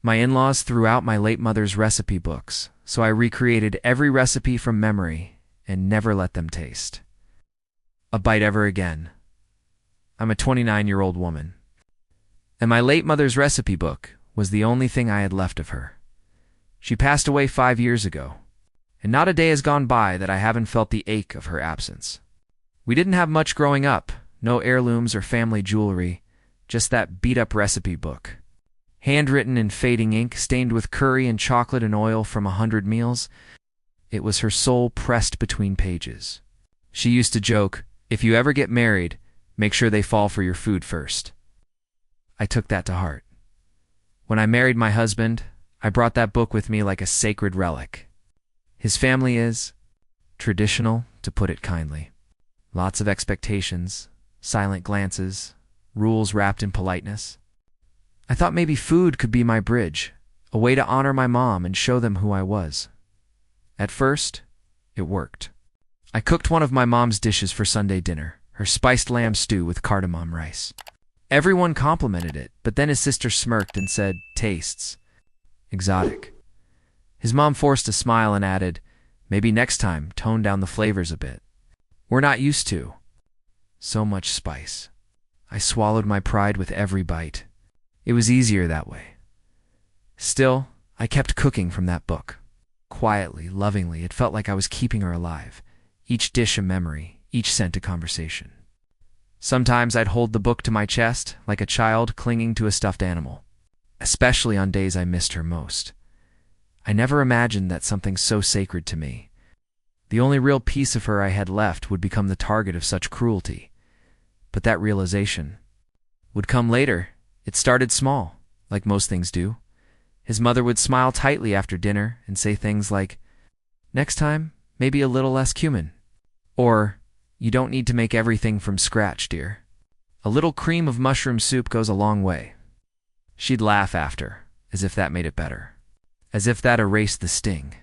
My in-laws threw out my late mother's recipe books, so I recreated every recipe from memory and never let them taste a bite ever again. I'm a 29-year-old woman, and my late mother's recipe book was the only thing I had left of her. She passed away 5 years ago, and not a day has gone by that I haven't felt the ache of her absence. We didn't have much growing up, no heirlooms or family jewelry, just that beat-up recipe book. Handwritten in fading ink, stained with curry and chocolate and oil from 100 meals, it was her soul pressed between pages. She used to joke, "If you ever get married, make sure they fall for your food first." I took that to heart. When I married my husband, I brought that book with me like a sacred relic. His family is traditional, to put it kindly. Lots of expectations, silent glances, rules wrapped in politeness. I thought maybe food could be my bridge, a way to honor my mom and show them who I was. At first, it worked. I cooked one of my mom's dishes for Sunday dinner, her spiced lamb stew with cardamom rice. Everyone complimented it, but then his sister smirked and said, "Tastes exotic." His mom forced a smile and added, "Maybe next time tone down the flavors a bit. We're not used to so much spice." I swallowed my pride with every bite. It was easier that way. Still, I kept cooking from that book. Quietly, lovingly, it felt like I was keeping her alive. Each dish a memory, each scent a conversation. Sometimes I'd hold the book to my chest, like a child clinging to a stuffed animal, especially on days I missed her most. I never imagined that something so sacred to me, the only real piece of her I had left, would become the target of such cruelty. But that realization would come later. It started small, like most things do. His mother would smile tightly after dinner and say things like, "Next time, maybe a little less cumin." Or, "You don't need to make everything from scratch, dear. A little cream of mushroom soup goes a long way." She'd laugh after, as if that made it better, as if that erased the sting.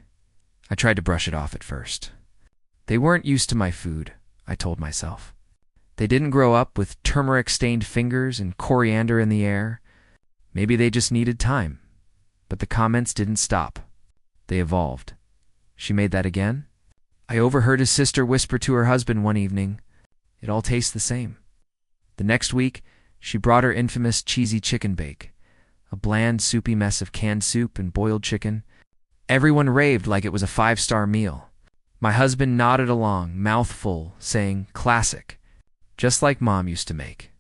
I tried to brush it off at first. They weren't used to my food, I told myself. They didn't grow up with turmeric-stained fingers and coriander in the air. Maybe they just needed time. But the comments didn't stop. They evolved. She made that again? I overheard his sister whisper to her husband one evening, "It all tastes the same." The next week, she brought her infamous cheesy chicken bake, a bland, soupy mess of canned soup and boiled chicken. Everyone raved like it was a 5-star meal. My husband nodded along, mouth full, saying, "Classic, just like Mom used to make."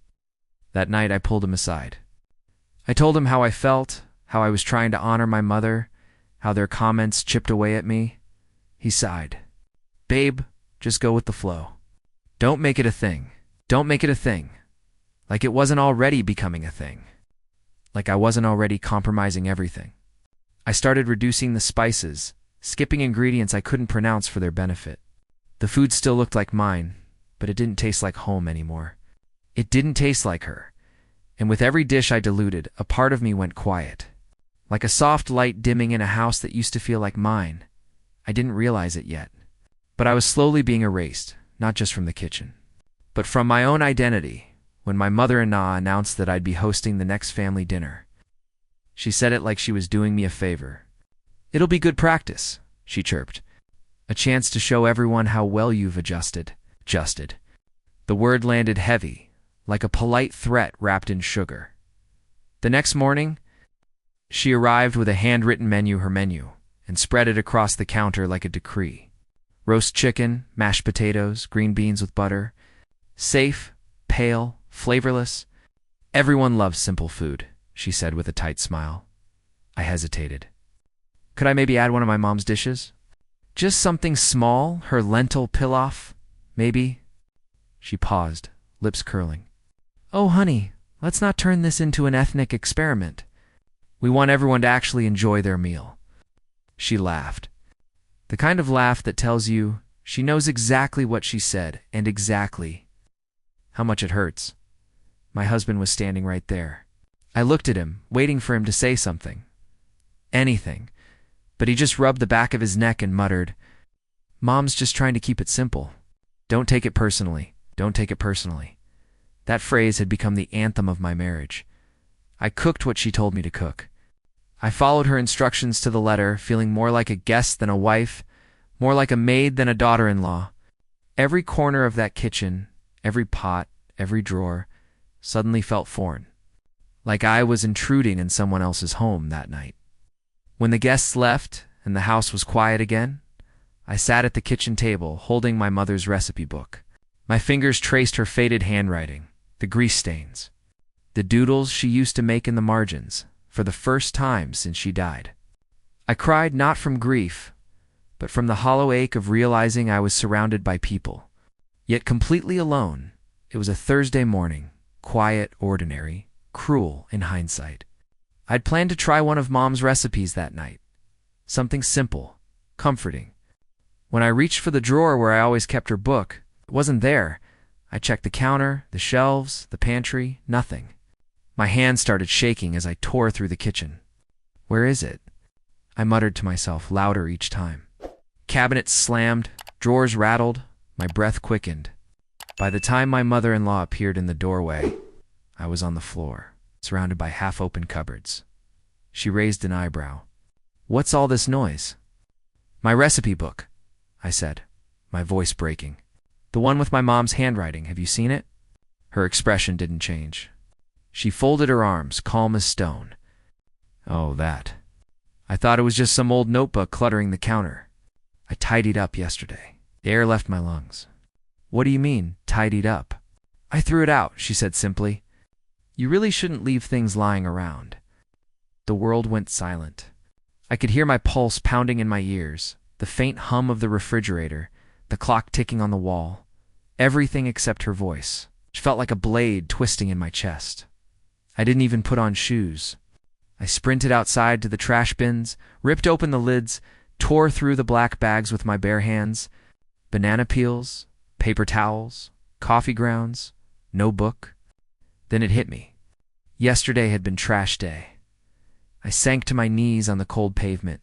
That night I pulled him aside. I told him how I felt, how I was trying to honor my mother, how their comments chipped away at me. He sighed. "Babe, just go with the flow. Don't make it a thing. Don't make it a thing. Like it wasn't already becoming a thing. Like I wasn't already compromising everything." I started reducing the spices, skipping ingredients I couldn't pronounce for their benefit. The food still looked like mine, but it didn't taste like home anymore. It didn't taste like her. And with every dish I diluted, a part of me went quiet. Like a soft light dimming in a house that used to feel like mine. I didn't realize it yet. But I was slowly being erased, not just from the kitchen, but from my own identity, when my mother-in-law announced that I'd be hosting the next family dinner. She said it like she was doing me a favor. "It'll be good practice," she chirped. "A chance to show everyone how well you've adjusted." The word landed heavy, like a polite threat wrapped in sugar. The next morning, she arrived with a handwritten menu, and spread it across the counter like a decree. Roast chicken, mashed potatoes, green beans with butter. Safe, pale, flavorless. "Everyone loves simple food," she said with a tight smile. I hesitated. Could I maybe add one of my mom's dishes? Just something small, her lentil pilaf, maybe? She paused, lips curling. "Oh, honey, let's not turn this into an ethnic experiment. We want everyone to actually enjoy their meal." She laughed. The kind of laugh that tells you she knows exactly what she said and exactly how much it hurts. My husband was standing right there. I looked at him, waiting for him to say something. Anything. But he just rubbed the back of his neck and muttered, "Mom's just trying to keep it simple. Don't take it personally. Don't take it personally." That phrase had become the anthem of my marriage. I cooked what she told me to cook. I followed her instructions to the letter, feeling more like a guest than a wife, more like a maid than a daughter-in-law. Every corner of that kitchen, every pot, every drawer, suddenly felt foreign, like I was intruding in someone else's home that night. When the guests left and the house was quiet again, I sat at the kitchen table holding my mother's recipe book. My fingers traced her faded handwriting, the grease stains, the doodles she used to make in the margins, for the first time since she died. I cried not from grief, but from the hollow ache of realizing I was surrounded by people, yet completely alone. It was a Thursday morning, quiet, ordinary, cruel in hindsight. I'd planned to try one of Mom's recipes that night, something simple, comforting. When I reached for the drawer where I always kept her book, it wasn't there. I checked the counter, the shelves, the pantry, nothing. My hands started shaking as I tore through the kitchen. Where is it? I muttered to myself, louder each time. Cabinets slammed, drawers rattled, my breath quickened. By the time my mother-in-law appeared in the doorway, I was on the floor, surrounded by half-open cupboards. She raised an eyebrow. "What's all this noise?" "My recipe book," I said, my voice breaking. "The one with my mom's handwriting. Have you seen it?" Her expression didn't change. She folded her arms, calm as stone. "Oh, that. I thought it was just some old notebook cluttering the counter. I tidied up yesterday. The air left my lungs." "What do you mean, tidied up?" "I threw it out," she said simply. "You really shouldn't leave things lying around." The world went silent. I could hear my pulse pounding in my ears, the faint hum of the refrigerator, the clock ticking on the wall. Everything except her voice, which felt like a blade twisting in my chest. I didn't even put on shoes. I sprinted outside to the trash bins, ripped open the lids, tore through the black bags with my bare hands. Banana peels, paper towels, coffee grounds, no book. Then it hit me. Yesterday had been trash day. I sank to my knees on the cold pavement,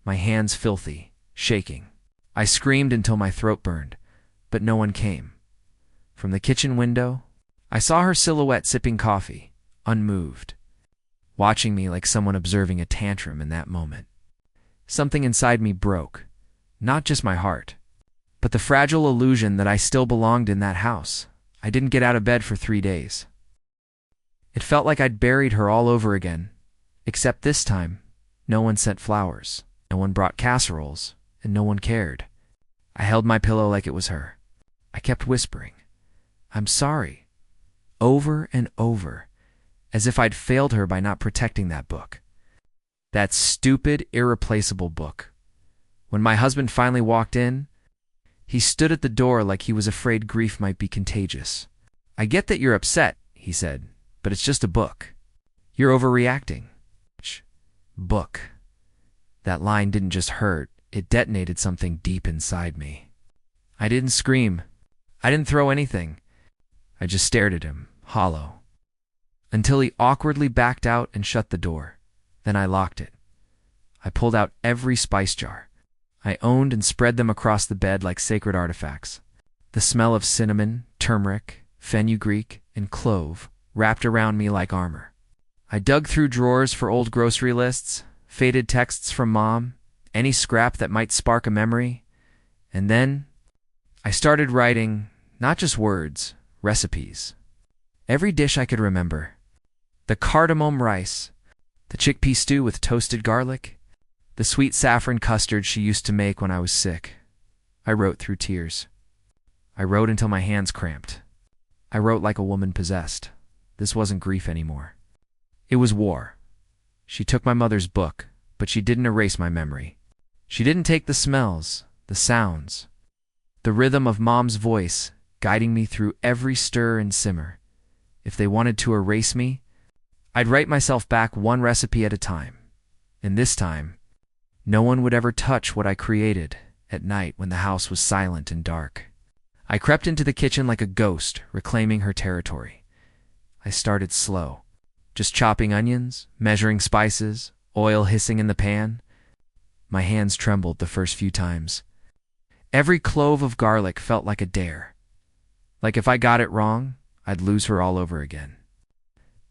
my hands filthy, shaking. I screamed until my throat burned, but no one came. From the kitchen window, I saw her silhouette sipping coffee, unmoved, watching me like someone observing a tantrum in that moment. Something inside me broke, not just my heart, but the fragile illusion that I still belonged in that house. I didn't get out of bed for 3 days. It felt like I'd buried her all over again, except this time, no one sent flowers, no one brought casseroles, and no one cared. I held my pillow like it was her. I kept whispering, "I'm sorry," over and over, as if I'd failed her by not protecting that book. That stupid, irreplaceable book. When my husband finally walked in, he stood at the door like he was afraid grief might be contagious. "I get that you're upset," he said, "but it's just a book. You're overreacting." Book. That line didn't just hurt, it detonated something deep inside me. I didn't scream. I didn't throw anything. I just stared at him, hollow, until he awkwardly backed out and shut the door. Then I locked it. I pulled out every spice jar I owned and spread them across the bed like sacred artifacts. The smell of cinnamon, turmeric, fenugreek, and clove wrapped around me like armor. I dug through drawers for old grocery lists, faded texts from Mom, any scrap that might spark a memory, and then I started writing, not just words, recipes. Every dish I could remember. The cardamom rice, the chickpea stew with toasted garlic, the sweet saffron custard she used to make when I was sick. I wrote through tears. I wrote until my hands cramped. I wrote like a woman possessed. This wasn't grief anymore. It was war. She took my mother's book, but she didn't erase my memory. She didn't take the smells, the sounds, the rhythm of Mom's voice guiding me through every stir and simmer. If they wanted to erase me, I'd write myself back one recipe at a time. And this time, no one would ever touch what I created at night when the house was silent and dark. I crept into the kitchen like a ghost, reclaiming her territory. I started slow, just chopping onions, measuring spices, oil hissing in the pan. My hands trembled the first few times. Every clove of garlic felt like a dare. Like if I got it wrong, I'd lose her all over again.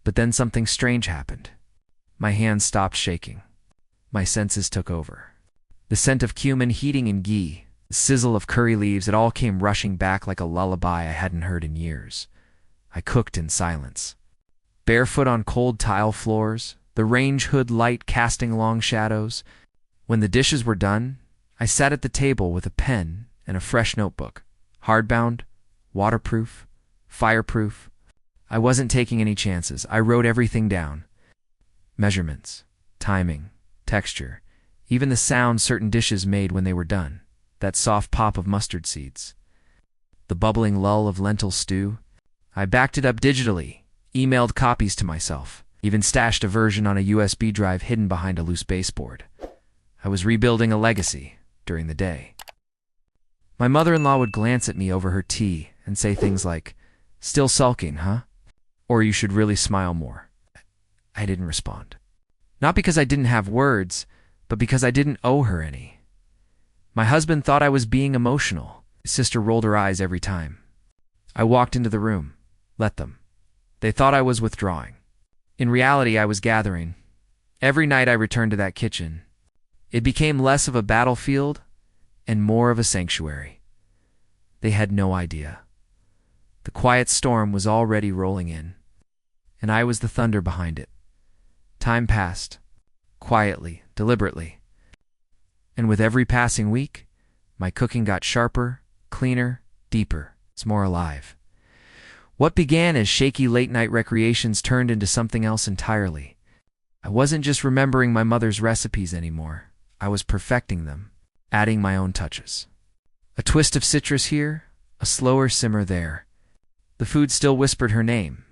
But then something strange happened. My hands stopped shaking. My senses took over. The scent of cumin heating in ghee, the sizzle of curry leaves, it all came rushing back like a lullaby I hadn't heard in years. I cooked in silence. Barefoot on cold tile floors, the range hood light casting long shadows. When the dishes were done, I sat at the table with a pen and a fresh notebook. Hardbound, waterproof, fireproof. I wasn't taking any chances. I wrote everything down. Measurements, timing, texture, even the sound certain dishes made when they were done. That soft pop of mustard seeds. The bubbling lull of lentil stew. I backed it up digitally, emailed copies to myself, even stashed a version on a USB drive hidden behind a loose baseboard. I was rebuilding a legacy during the day. My mother-in-law would glance at me over her tea and say things like, "Still sulking, huh? Or you should really smile more." I didn't respond. Not because I didn't have words, but because I didn't owe her any. My husband thought I was being emotional. His sister rolled her eyes every time. I walked into the room. Let them. They thought I was withdrawing. In reality, I was gathering. Every night I returned to that kitchen. It became less of a battlefield and more of a sanctuary. They had no idea. The quiet storm was already rolling in, and I was the thunder behind it. Time passed, quietly, deliberately. And with every passing week, my cooking got sharper, cleaner, deeper. It's more alive. What began as shaky late-night recreations turned into something else entirely. I wasn't just remembering my mother's recipes anymore. I was perfecting them, adding my own touches. A twist of citrus here, a slower simmer there. The food still whispered her name,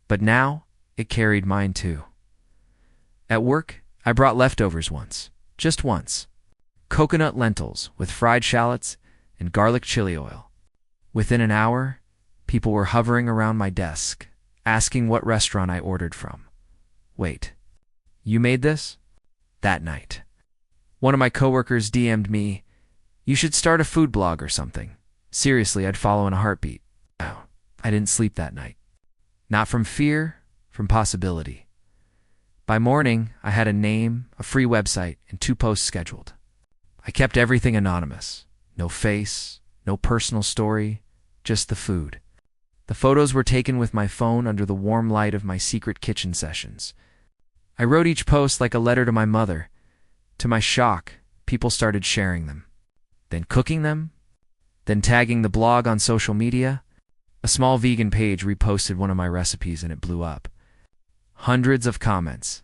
but now it carried mine too. At work, I brought leftovers once, just once. Coconut lentils with fried shallots and garlic chili oil. Within an hour, people were hovering around my desk, asking what restaurant I ordered from. Wait, you made this? That night. One of my coworkers DM'd me, "You should start a food blog or something." Seriously, I'd follow in a heartbeat. No, I didn't sleep that night. Not from fear, from possibility. By morning, I had a name, a free website, and 2 posts scheduled. I kept everything anonymous. No face, no personal story, just the food. The photos were taken with my phone under the warm light of my secret kitchen sessions. I wrote each post like a letter to my mother. To my shock, people started sharing them, then cooking them, then tagging the blog on social media. A small vegan page reposted one of my recipes and it blew up. Hundreds of comments,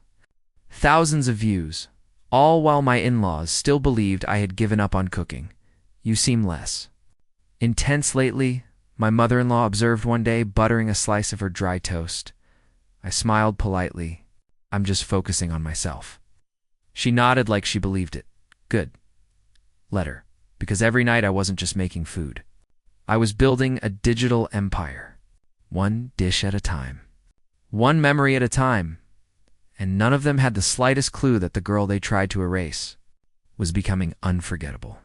thousands of views, all while my in-laws still believed I had given up on cooking. "You seem less intense lately," my mother-in-law observed one day, buttering a slice of her dry toast. I smiled politely. "I'm just focusing on myself." She nodded like she believed it. Good. Let her. Because every night I wasn't just making food. I was building a digital empire. One dish at a time. One memory at a time. And none of them had the slightest clue that the girl they tried to erase was becoming unforgettable.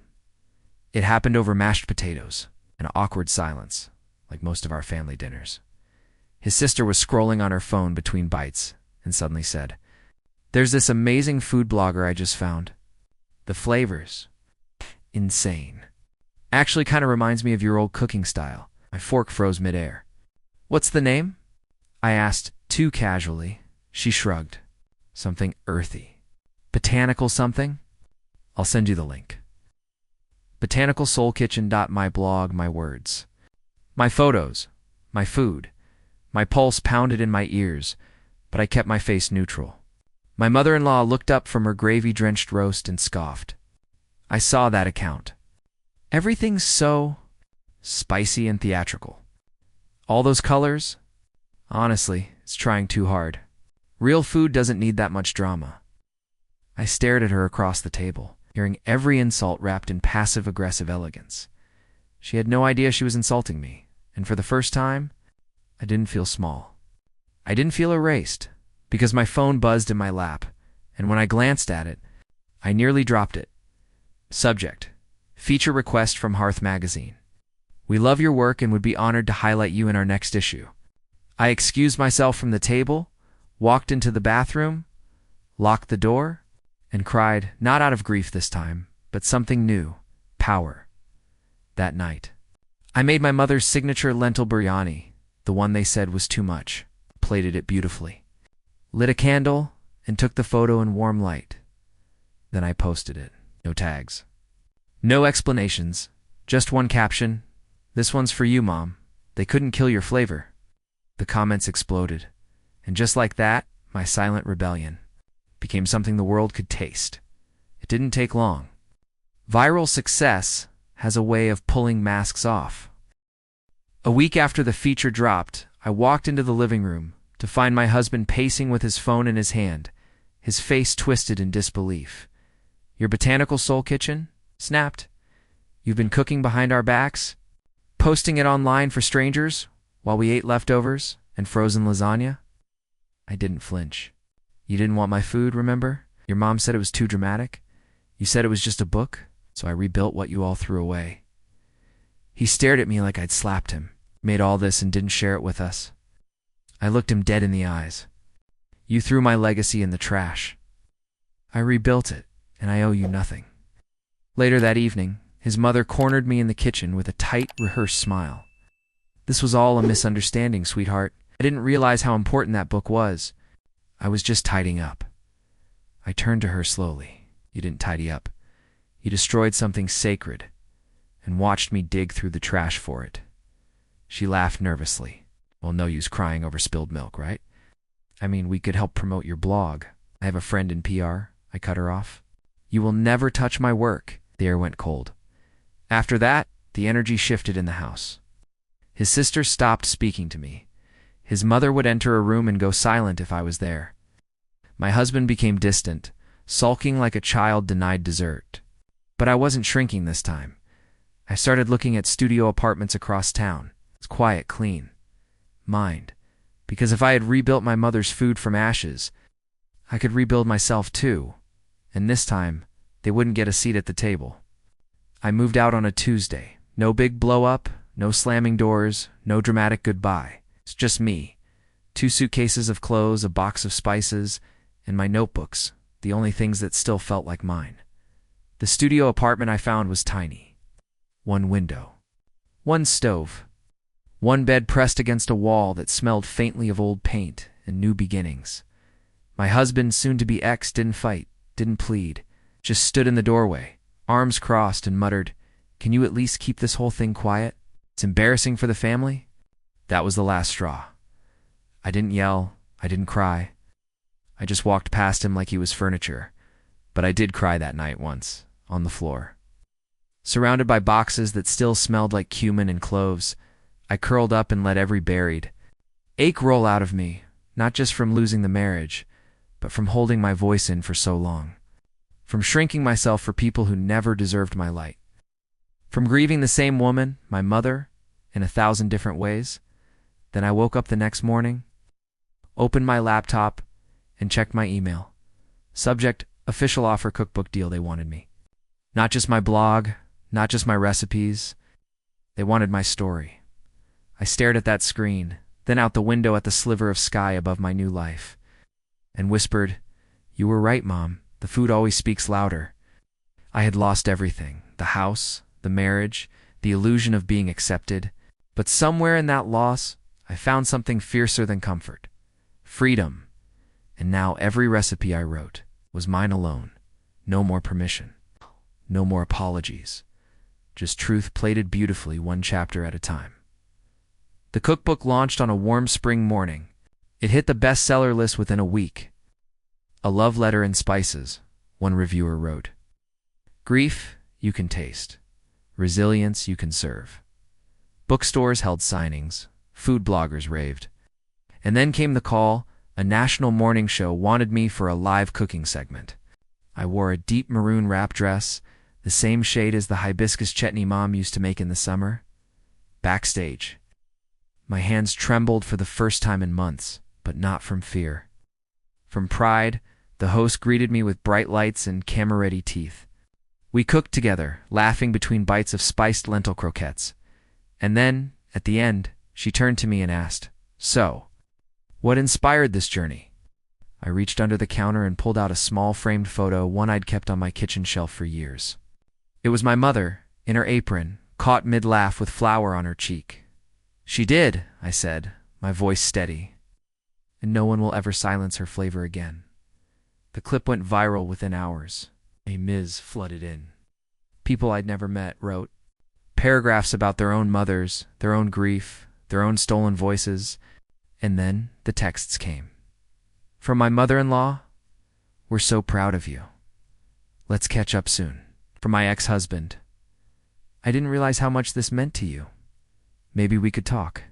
It happened over mashed potatoes, an awkward silence, like most of our family dinners. His sister was scrolling on her phone between bites and suddenly said, "There's this amazing food blogger I just found. The flavors. Insane. Actually kind of reminds me of your old cooking style." My fork froze midair. "What's the name?" I asked, too casually. She shrugged. "Something earthy. Botanical something? I'll send you the link." botanicalsoulkitchen.my blog, my words. My photos, my food. My pulse pounded in my ears, but I kept my face neutral. My mother-in-law looked up from her gravy-drenched roast and scoffed. I saw that account. Everything's so spicy and theatrical. All those colors? Honestly, it's trying too hard. Real food doesn't need that much drama. I stared at her across the table, hearing every insult wrapped in passive-aggressive elegance. She had no idea she was insulting me, and for the first time, I didn't feel small. I didn't feel erased, because my phone buzzed in my lap, and when I glanced at it, I nearly dropped it. Subject: feature request from Hearth Magazine. "We love your work and would be honored to highlight you in our next issue." I excused myself from the table, walked into the bathroom, locked the door, and cried, not out of grief this time, but something new, power. That night, I made my mother's signature lentil biryani, the one they said was too much, plated it beautifully, lit a candle, and took the photo in warm light. Then I posted it. No tags. No explanations. Just one caption. "This one's for you, Mom. They couldn't kill your flavor." The comments exploded. And just like that, my silent rebellion became something the world could taste. It didn't take long. Viral success has a way of pulling masks off. A week after the feature dropped, I walked into the living room to find my husband pacing with his phone in his hand, his face twisted in disbelief. "Your botanical soul kitchen? Snapped? You've been cooking behind our backs? Posting it online for strangers while we ate leftovers and frozen lasagna?" I didn't flinch. "You didn't want my food, remember? Your mom said it was too dramatic. You said it was just a book, so I rebuilt what you all threw away." He stared at me like I'd slapped him, made all this and didn't share it with us. I looked him dead in the eyes. "You threw my legacy in the trash. I rebuilt it, and I owe you nothing." Later that evening, his mother cornered me in the kitchen with a tight, rehearsed smile. "This was all a misunderstanding, sweetheart. I didn't realize how important that book was. I was just tidying up." I turned to her slowly. "You didn't tidy up. You destroyed something sacred and watched me dig through the trash for it." She laughed nervously. "Well, no use crying over spilled milk, right? I mean, we could help promote your blog. I have a friend in PR." I cut her off. "You will never touch my work." The air went cold. After that, the energy shifted in the house. His sister stopped speaking to me. His mother would enter a room and go silent if I was there. My husband became distant, sulking like a child denied dessert. But I wasn't shrinking this time. I started looking at studio apartments across town. It's quiet, clean. Mind. Because if I had rebuilt my mother's food from ashes, I could rebuild myself too. And this time, they wouldn't get a seat at the table. I moved out on a Tuesday. No big blow-up, no slamming doors, no dramatic goodbye. It's just me. 2 suitcases of clothes, a box of spices, and my notebooks, the only things that still felt like mine. The studio apartment I found was tiny. 1 window. 1 stove. 1 bed pressed against a wall that smelled faintly of old paint and new beginnings. My husband, soon-to-be ex, didn't fight, didn't plead, just stood in the doorway, arms crossed, and muttered, "Can you at least keep this whole thing quiet? It's embarrassing for the family." That was the last straw. I didn't yell, I didn't cry. I just walked past him like he was furniture. But I did cry that night once, on the floor. Surrounded by boxes that still smelled like cumin and cloves, I curled up and let every buried ache roll out of me, not just from losing the marriage, but from holding my voice in for so long. From shrinking myself for people who never deserved my light. From grieving the same woman, my mother, in 1,000 different ways. Then I woke up the next morning, opened my laptop, and checked my email. Subject, official offer cookbook deal. They wanted me. Not just my blog, not just my recipes. They wanted my story. I stared at that screen, then out the window at the sliver of sky above my new life, and whispered, "You were right, Mom. The food always speaks louder." I had lost everything. The house, the marriage, the illusion of being accepted. But somewhere in that loss, I found something fiercer than comfort. Freedom. And now every recipe I wrote was mine alone. No more permission. No more apologies. Just truth plated beautifully, 1 chapter at a time. The cookbook launched on a warm spring morning. It hit the bestseller list within a week. "A love letter in spices," one reviewer wrote. "Grief, you can taste. Resilience, you can serve." Bookstores held signings. Food bloggers raved. And then came the call. A national morning show wanted me for a live cooking segment. I wore a deep maroon wrap dress, the same shade as the hibiscus chutney Mom used to make in the summer. Backstage, my hands trembled for the first time in months, but not from fear. From pride, the host greeted me with bright lights and camera-ready teeth. We cooked together, laughing between bites of spiced lentil croquettes. And then, at the end, she turned to me and asked, "So, what inspired this journey?" I reached under the counter and pulled out a small framed photo, one I'd kept on my kitchen shelf for years. It was my mother, in her apron, caught mid-laugh with flour on her cheek. "She did," I said, my voice steady. "And no one will ever silence her flavor again." The clip went viral within hours. A Ms. flooded in. People I'd never met wrote paragraphs about their own mothers, their own grief, their own stolen voices, and then the texts came. From my mother-in-law, "We're so proud of you. Let's catch up soon." From my ex-husband, "I didn't realize how much this meant to you. Maybe we could talk."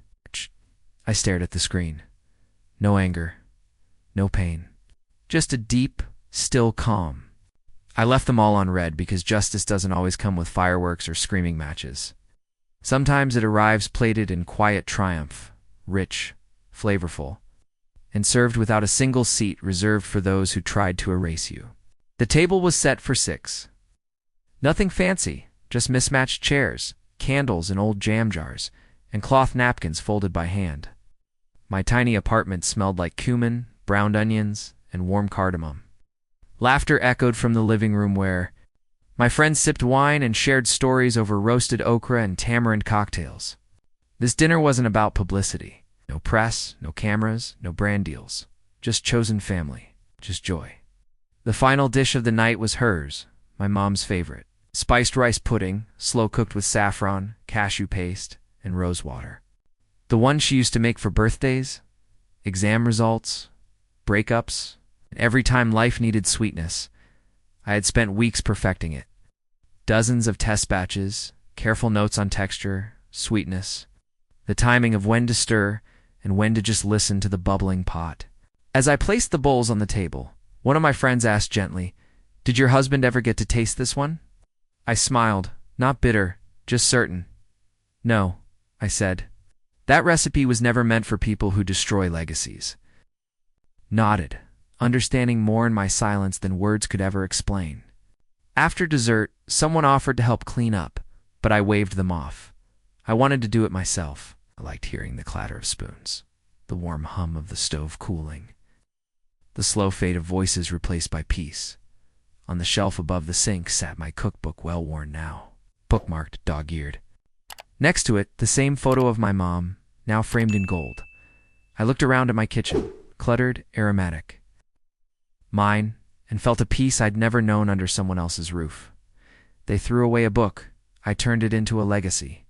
I stared at the screen. No anger, no pain, just a deep, still calm. I left them all unread because justice doesn't always come with fireworks or screaming matches. Sometimes it arrives plated in quiet triumph, rich, flavorful, and served without a single seat reserved for those who tried to erase you. The table was set for 6. Nothing fancy, just mismatched chairs, candles in old jam jars, and cloth napkins folded by hand. My tiny apartment smelled like cumin, browned onions, and warm cardamom. Laughter echoed from the living room where my friends sipped wine and shared stories over roasted okra and tamarind cocktails. This dinner wasn't about publicity. No press, no cameras, no brand deals. Just chosen family, just joy. The final dish of the night was hers, my mom's favorite. Spiced rice pudding, slow-cooked with saffron, cashew paste, and rose water. The one she used to make for birthdays, exam results, breakups, and every time life needed sweetness. I had spent weeks perfecting it. Dozens of test batches, careful notes on texture, sweetness, the timing of when to stir and when to just listen to the bubbling pot. As I placed the bowls on the table, one of my friends asked gently, "Did your husband ever get to taste this one?" I smiled, not bitter, just certain. "No," I said. "That recipe was never meant for people who destroy legacies." Nodded, understanding more in my silence than words could ever explain. After dessert, someone offered to help clean up, but I waved them off. I wanted to do it myself. I liked hearing the clatter of spoons, the warm hum of the stove cooling, the slow fade of voices replaced by peace. On the shelf above the sink sat my cookbook, well-worn now, bookmarked, dog-eared. Next to it, the same photo of my mom, now framed in gold. I looked around at my kitchen, cluttered, aromatic. Mine, and felt a peace I'd never known under someone else's roof. They threw away a book. I turned it into a legacy.